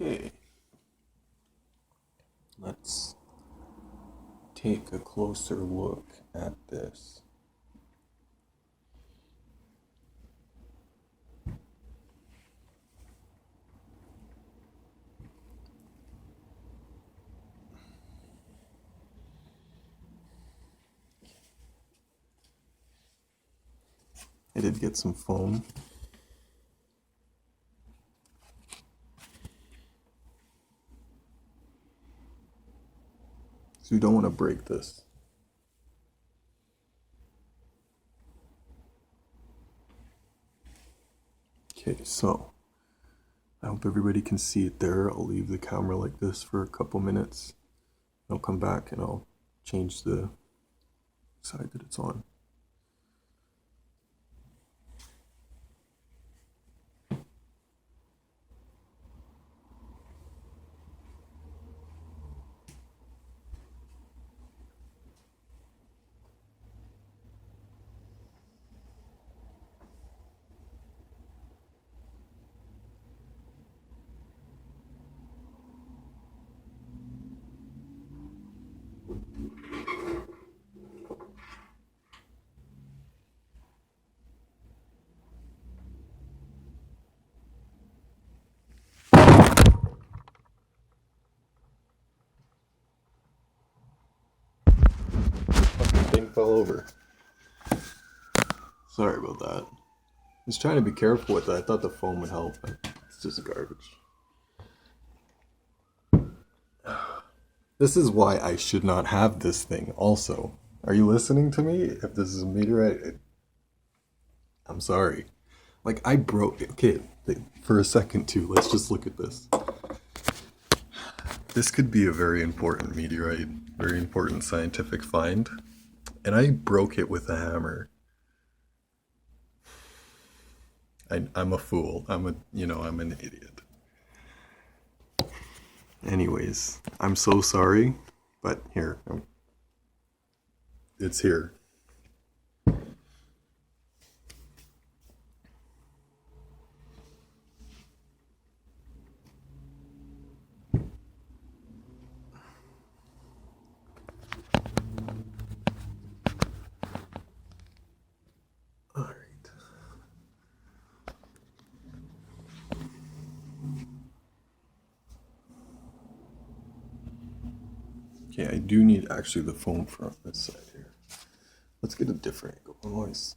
Okay, let's take a closer look at this. I did get some foam. So you don't want to break this. Okay, so I hope everybody can see it there. I'll leave the camera like this for a couple minutes. I'll come back and I'll change the side that it's on. Fucking thing fell over. Sorry about that. I was trying to be careful with it. I thought the foam would help, but it's just garbage. This is why I should not have this thing also. Are you listening to me? If this is a meteorite, I'm sorry. Like, I broke it. Okay, for a second too, let's just look at this. This could be a very important meteorite, very important scientific find. And I broke it with a hammer. I'm a fool. I'm an idiot. Anyways, I'm so sorry, but here, it's here. All right. Okay, I do need actually the foam from this side here. Let's get a different angle. Otherwise,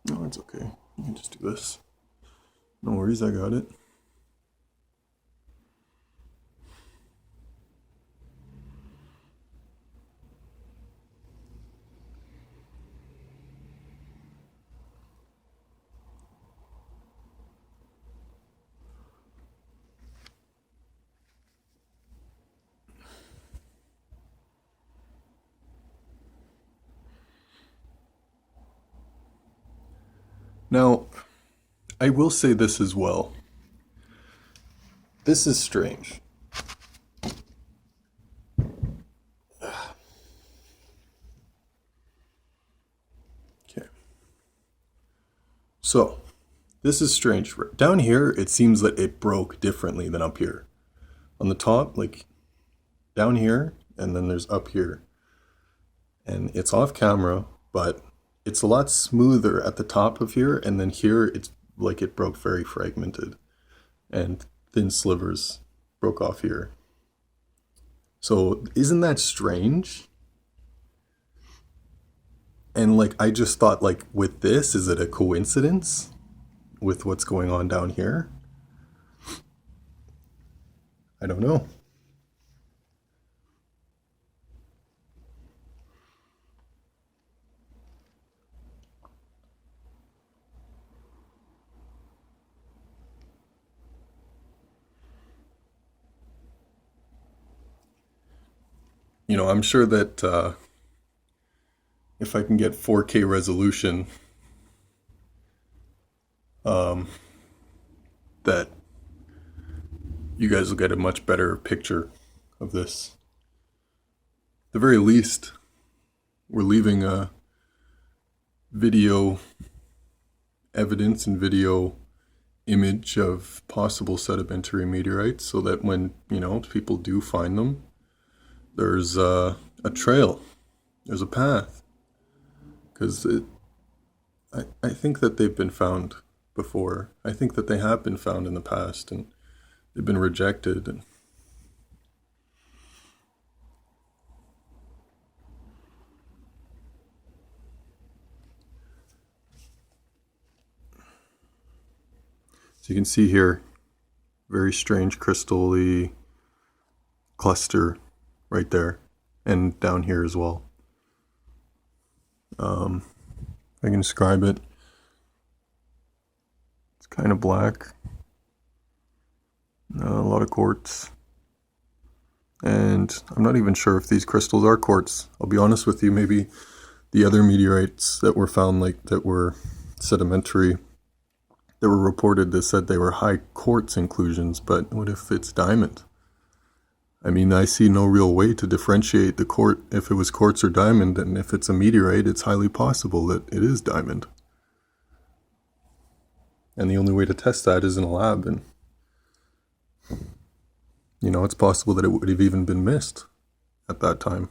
no, it's okay. You can just do this. No worries, I got it. Now, I will say this as well. This is strange. Okay. So, this is strange. Down here, it seems that it broke differently than up here. On the top, like down here, and then there's up here. And it's off camera, but it's a lot smoother at the top of here, and then here it's like it broke very fragmented and thin slivers broke off here. So isn't that strange? And like I just thought, like, with this, is it a coincidence with what's going on down here? I don't know. I'm sure that if I can get 4K resolution, that you guys will get a much better picture of this. the very least, we're leaving a video evidence and video image of possible sedimentary meteorites, so that when, people do find them, there's a trail, there's a path. Because I think that they've been found before. I think that they have been found in the past, and they've been rejected. And so you can see here, very strange crystal-y cluster right there, and down here as well. I can describe it. It's kind of black, a lot of quartz, and I'm not even sure if these crystals are quartz. I'll be honest with you, maybe the other meteorites that were found, that were sedimentary, that were reported, that said they were high quartz inclusions, but what if it's diamond? I mean, I see no real way to differentiate if it was quartz or diamond, and if it's a meteorite, it's highly possible that it is diamond. And the only way to test that is in a lab, and it's possible that it would have even been missed at that time.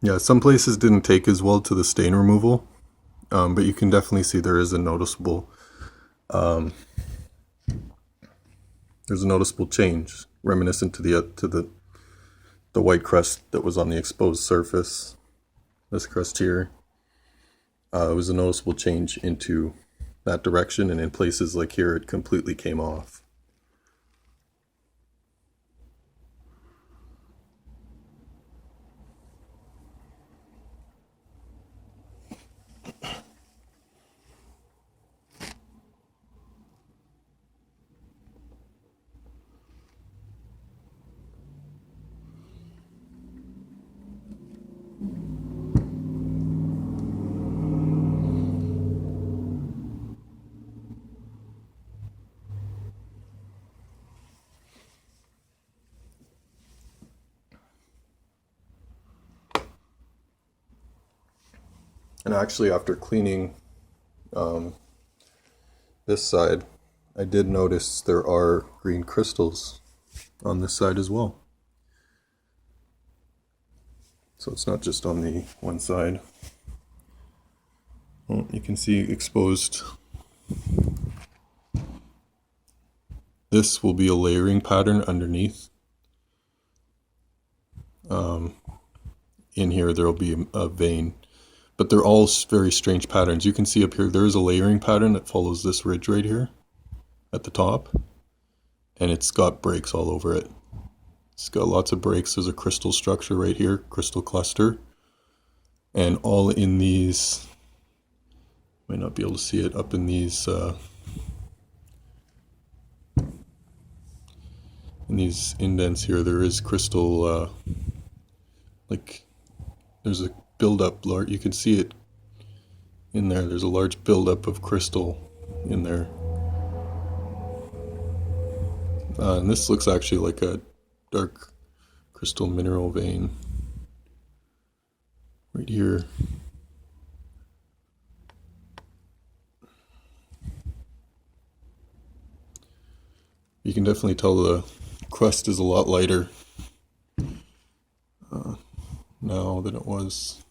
Yeah, some places didn't take as well to the stain removal, but you can definitely see there is a noticeable change, reminiscent to the white crust that was on the exposed surface. This crust here, it was a noticeable change into that direction, and in places like here, it completely came off. And actually, after cleaning this side, I did notice there are green crystals on this side as well. So it's not just on the one side. Well, you can see exposed. This will be a layering pattern underneath. In here, there will be a vein. But they're all very strange patterns. You can see up here, there's a layering pattern that follows this ridge right here at the top. And it's got breaks all over it. It's got lots of breaks. There's a crystal structure right here, crystal cluster. And all in these, might not be able to see it, up in these indents here, there is crystal, there's a buildup, you can see it in there. There's a large buildup of crystal in there. And this looks actually like a dark crystal mineral vein right here. You can definitely tell the crust is a lot lighter now than it was.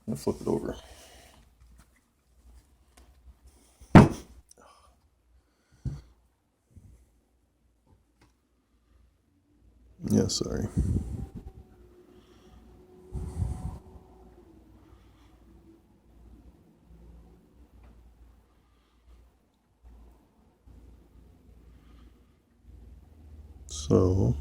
I'm gonna flip it over. Yeah, sorry. So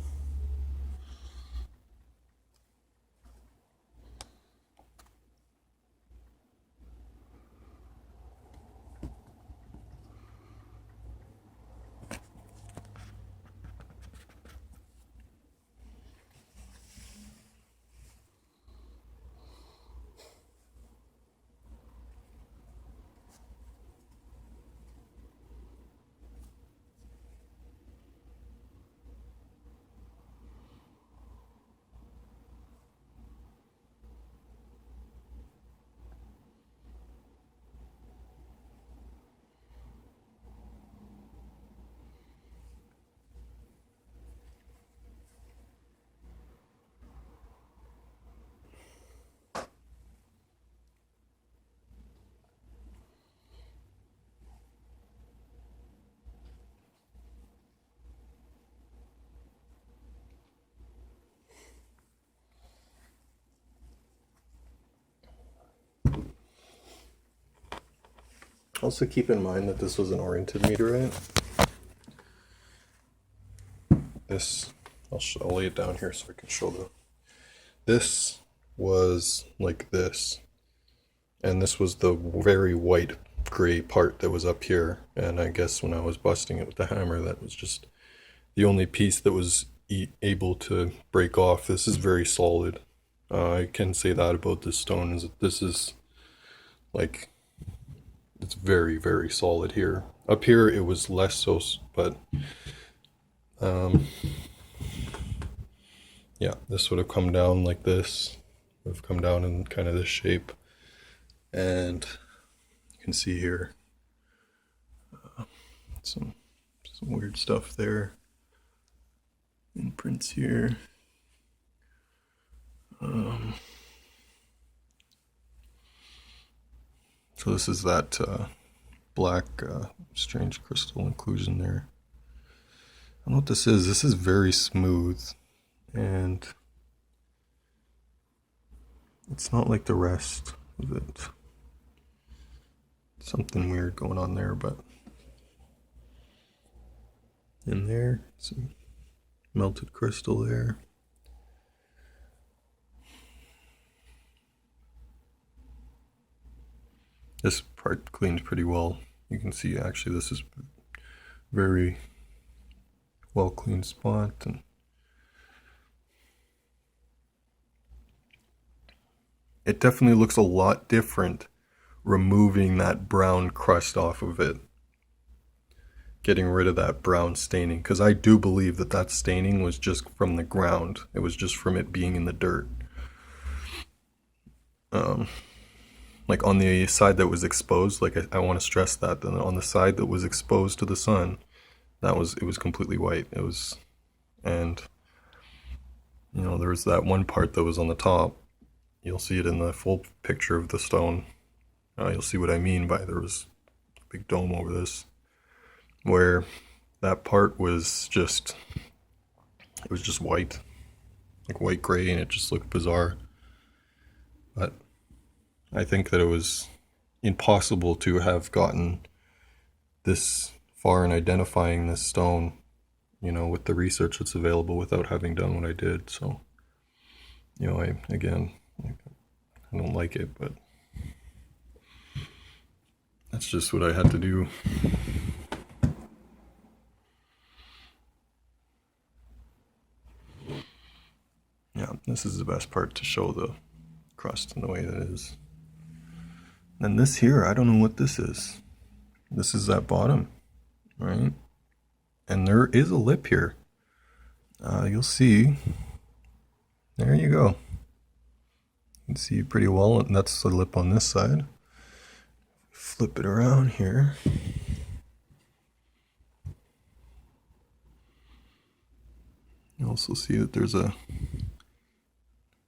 Also keep in mind that this was an oriented meteorite. This, I'll lay it down here so I can show this was like this. And this was the very white gray part that was up here. And I guess when I was busting it with the hammer, that was just the only piece that was able to break off. This is very solid. I can say that about this stone, is that this is like, it's very, very solid here. Up here it was less so, but yeah, this would have come down like this. It would have come down in kind of this shape. And you can see here some weird stuff there. Imprints here. So this is that black strange crystal inclusion there. I don't know what this is. This is very smooth, and it's not like the rest of it. Something weird going on there, but in there, some melted crystal there. This part cleans pretty well. You can see actually this is very well cleaned spot, and it definitely looks a lot different removing that brown crust off of it, getting rid of that brown staining, because I do believe that that staining was just from the ground. It was just from it being in the dirt. Like on the side that was exposed, like I want to stress that, then on the side that was exposed to the sun, it was completely white. It was, and you know, there was that one part that was on the top. You'll see it in the full picture of the stone. You'll see what I mean by there was a big dome over this, where that part was just, it was just white, like white gray, and it just looked bizarre. But I think that it was impossible to have gotten this far in identifying this stone, you know, with the research that's available without having done what I did. So, you know, I don't like it, but that's just what I had to do. Yeah, this is the best part, to show the crust in the way that it is. And this here, I don't know what this is. This is that bottom, right? And there is a lip here. You'll see. There you go. You can see pretty well, and that's the lip on this side. Flip it around here. You also see that there's a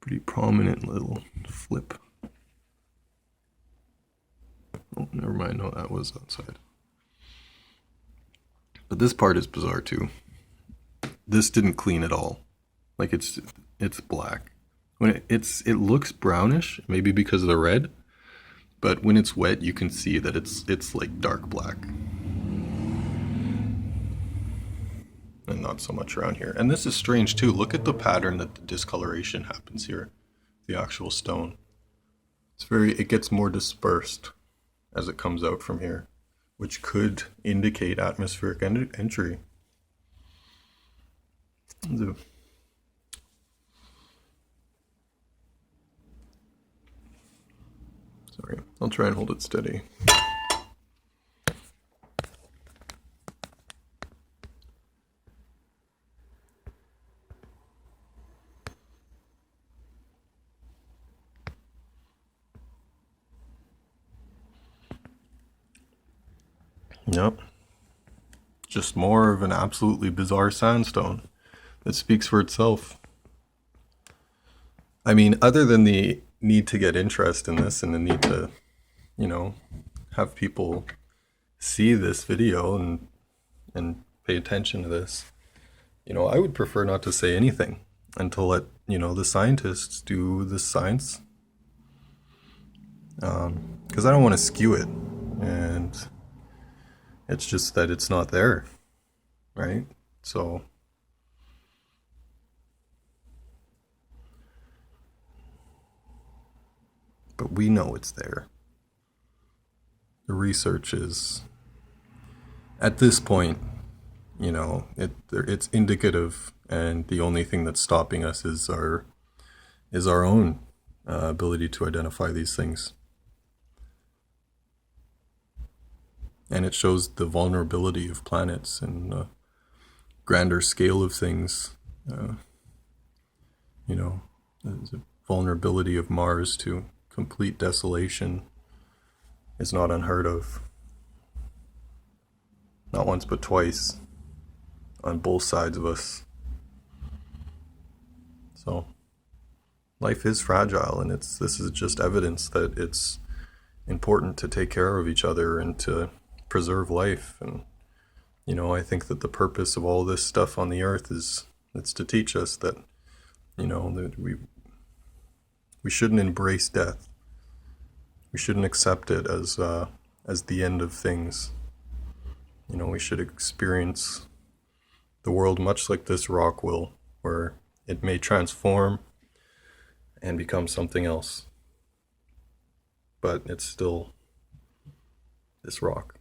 pretty prominent little flip. Oh, never mind, no, that was outside. But this part is bizarre too. This didn't clean at all. Like it's black. When it looks brownish, maybe because of the red, but when it's wet, you can see that it's like dark black. And not so much around here. And this is strange too. Look at the pattern that the discoloration happens here. The actual stone. It gets more dispersed as it comes out from here, which could indicate atmospheric entry. Sorry, I'll try and hold it steady. Yep. Just more of an absolutely bizarre sandstone that speaks for itself. I mean, other than the need to get interest in this and the need to, you know, have people see this video and pay attention to this, you know, I would prefer not to say anything and to let, you know, the scientists do the science. Because I don't want to skew it. and it's just that it's not there, right? So but we know it's there. The research is, at this point, it's indicative, and the only thing that's stopping us is our own ability to identify these things. And it shows the vulnerability of planets and the grander scale of things. The vulnerability of Mars to complete desolation is not unheard of. Not once, but twice on both sides of us. So life is fragile, and this is just evidence that it's important to take care of each other and to preserve life. And I think that the purpose of all this stuff on the earth it's to teach us that that we shouldn't embrace death. We shouldn't accept it as the end of things. We should experience the world much like this rock will, where it may transform and become something else, but it's still this rock.